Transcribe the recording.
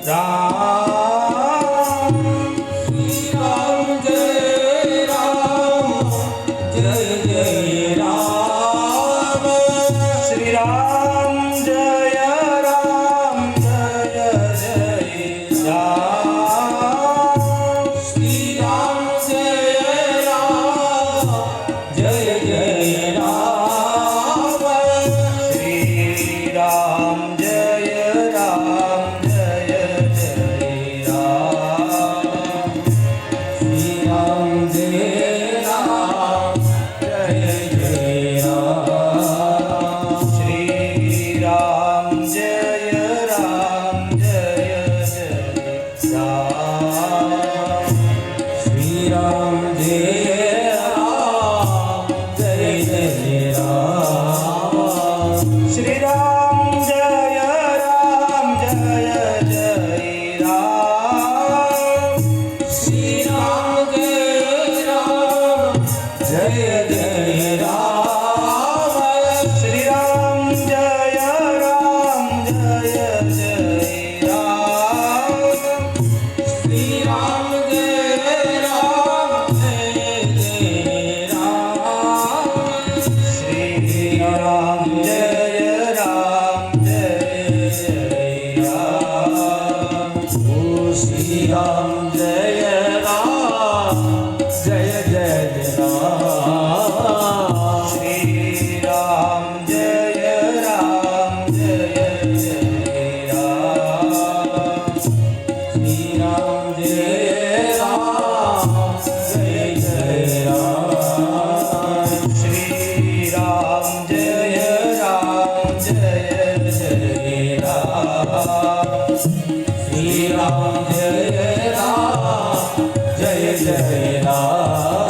રામ શ્રી રામ જય રામ જય જય રામ શ્રી રામ જય રામ જય જય રામ શ્રી રામ જય રામ જય જય રામ શ્રી રામ જય રામ જય જય રામ શ્રી રામ જય રામ જય જય રામ શ્રી રામ જય રામ જય જય રામ શ્રી રામ જય રામ જય જય રામ શ્રી રામ જય રામ જય જય રામ શ્રી રામ જય રામ જય જય રામ શ્રી રામ જય રામ જય જય રામ શ્રી રામ જય રામ જય જય રામ શ્રી રામ જય રામ જય જય રામ ઓ શ્રી રામ જય રામ જય જય રામ શ્રી રામ જય રામ જય જય રામ શ્રી રામ જય રામ જય જય રામ શ્રી રામ જય રામ જય જય રામ શ્રી રામ જય રામ જય જય રામ